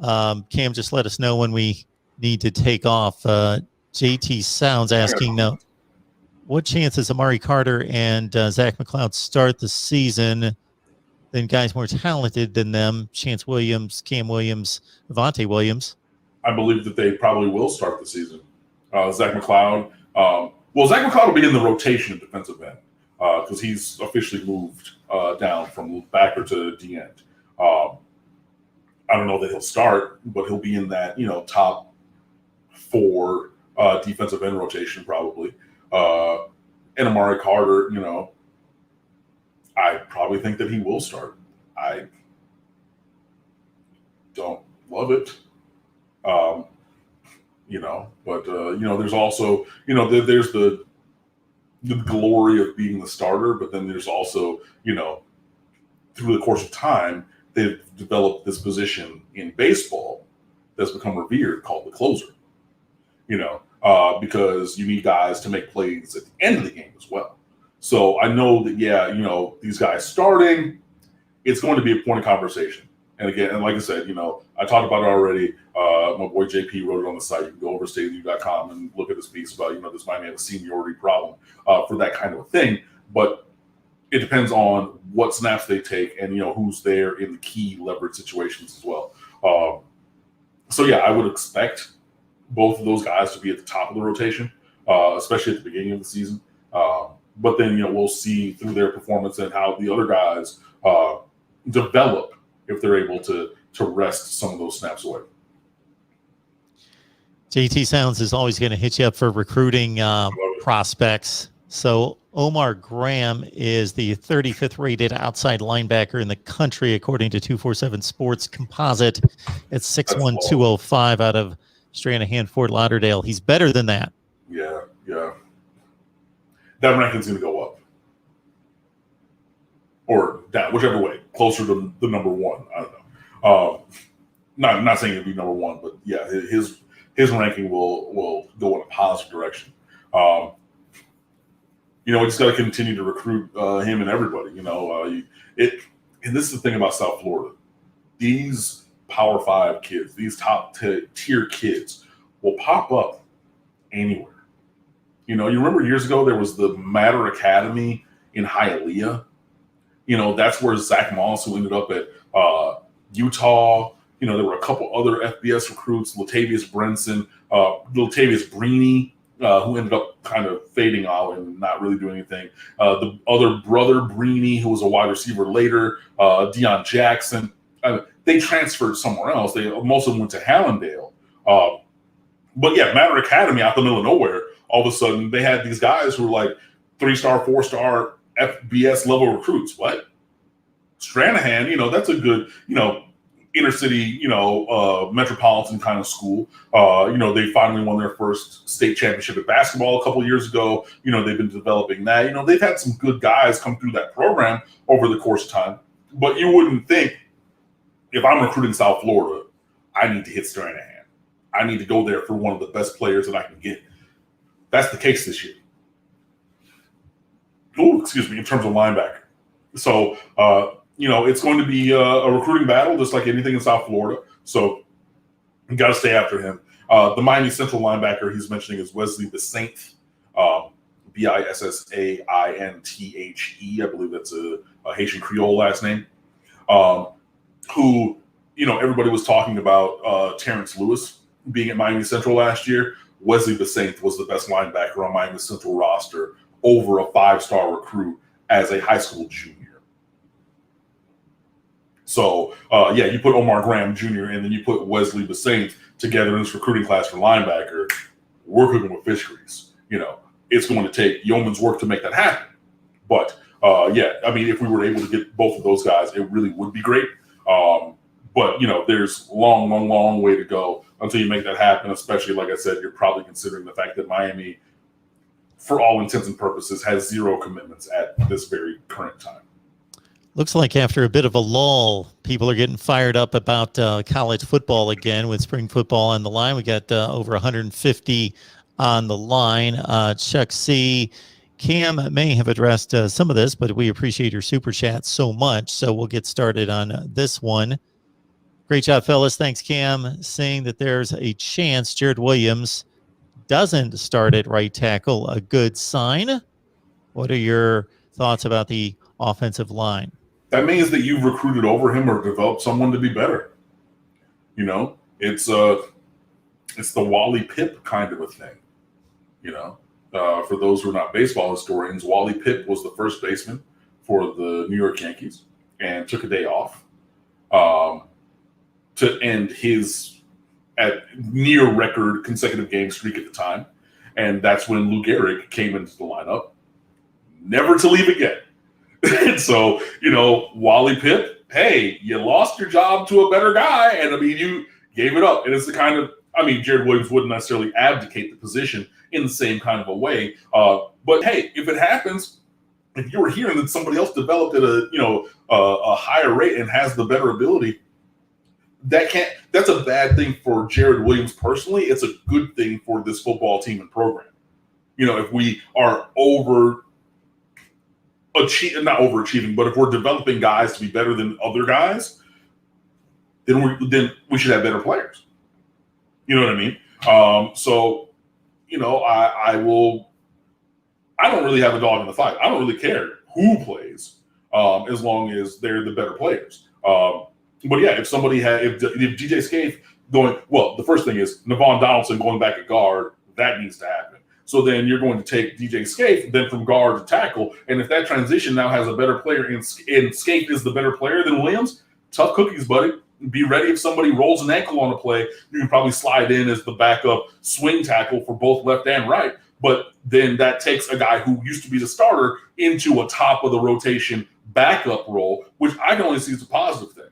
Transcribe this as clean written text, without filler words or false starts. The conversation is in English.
Cam, just let us know when we need to take off. JT Sounds asking, what chances Amari Carter and Zach McCloud start the season? Then guys more talented than them, Chance Williams, Cam Williams, Avante Williams. I believe that they probably will start the season. Zach McCloud. Zach McCloud will be in the rotation defensive end because he's officially moved down from backer to D end. I don't know that he'll start, but he'll be in that top 4 defensive end rotation probably. And Amari Carter, I probably think that he will start. I don't love it. But there's also, there's the glory of being the starter, but then there's also, through the course of time, they've developed this position in baseball that's become revered called the closer, because you need guys to make plays at the end of the game as well. So I know that, these guys starting, it's going to be a point of conversation. And again, and like I said, I talked about it already. My boy JP wrote it on the site. You can go over to StateofU.com and look at this piece about, this might have a seniority problem for that kind of a thing. But it depends on what snaps they take and, who's there in the key leverage situations as well. I would expect both of those guys to be at the top of the rotation, especially at the beginning of the season. But then, we'll see through their performance and how the other guys develop if they're able to wrest some of those snaps away. JT Sounds is always going to hit you up for recruiting prospects. So Omar Graham is the 35th rated outside linebacker in the country, according to 247 Sports Composite at 6'1", 205 out of Stranahan, Fort Lauderdale. He's better than that. Yeah. That ranking's going to go up. Or down, whichever way, closer to the number 1. I don't know. Not saying it'll be number 1, but yeah, his ranking will go in a positive direction. We just got to continue to recruit him and everybody. And this is the thing about South Florida. These Power 5 kids, these top tier kids, will pop up anywhere. You remember years ago there was the Matter Academy in Hialeah. That's where Zach Moss, who ended up at Utah. There were a couple other FBS recruits, Latavius Briney, who ended up kind of fading out and not really doing anything. The other brother, Briney, who was a wide receiver later, Deion Jackson. They transferred somewhere else. Most of them went to Hallandale. But yeah, Matter Academy out the middle of nowhere, all of a sudden they had these guys who were like 3-star, 4-star FBS level recruits. What? Stranahan, that's a good, inner city, metropolitan kind of school. They finally won their first state championship at basketball a couple of years ago. They've been developing that. They've had some good guys come through that program over the course of time. But you wouldn't think, if I'm recruiting South Florida, I need to hit Stranahan. I need to go there for one of the best players that I can get. That's the case this year. In terms of linebacker. So, it's going to be a recruiting battle, just like anything in South Florida. So, you got to stay after him. The Miami Central linebacker he's mentioning is Wesley Bissainthe, Bissainthe. I believe that's a Haitian Creole last name. Who, everybody was talking about Terrence Lewis being at Miami Central last year. Wesley Bissainthe was the best linebacker on Miami Central roster over a 5-star recruit as a high school junior. So, you put Omar Graham Jr. and then you put Wesley Bissainthe together in this recruiting class for linebacker. We're cooking with fish grease. It's going to take yeoman's work to make that happen. But, if we were able to get both of those guys, it really would be great. But, there's long way to go until you make that happen, especially, like I said, you're probably considering the fact that Miami, for all intents and purposes, has 0 commitments at this very current time. Looks like after a bit of a lull, people are getting fired up about college football again with spring football on the line. We got over 150 on the line. Chuck C. Cam may have addressed some of this, but we appreciate your super chat so much. So we'll get started on this one. Great job, fellas. Thanks, Cam. Saying that there's a chance Jared Williams doesn't start at right tackle, a good sign. What are your thoughts about the offensive line? That means that you've recruited over him or developed someone to be better. You know, it's the Wally Pipp kind of a thing. You know, for those who are not baseball historians, Wally Pipp was the first baseman for the New York Yankees and took a day off to end his at near record consecutive game streak at the time. And that's when Lou Gehrig came into the lineup, never to leave again. And so, you know, Wally Pipp, hey, you lost your job to a better guy. And I mean, you gave it up. And it's the kind of, I mean, Jared Williams wouldn't necessarily abdicate the position in the same kind of a way. But hey, if it happens, if you were hearing that somebody else developed at a higher rate and has the better ability, that's a bad thing for Jared Williams personally. It's a good thing for this football team and program. You know, if we are not overachieving, but if we're developing guys to be better than other guys, then we should have better players. You know what I mean? So, you know, I don't really have a dog in the fight. I don't really care who plays, as long as they're the better players. But yeah, if DJ Scaife the first thing is Navon Donaldson going back at guard, that needs to happen. So then you're going to take DJ Scaife, then from guard to tackle. And if that transition now has a better player and Scaife is the better player than Williams, tough cookies, buddy. Be ready if somebody rolls an ankle on a play, you can probably slide in as the backup swing tackle for both left and right. But then that takes a guy who used to be the starter into a top of the rotation backup role, which I can only see as a positive thing.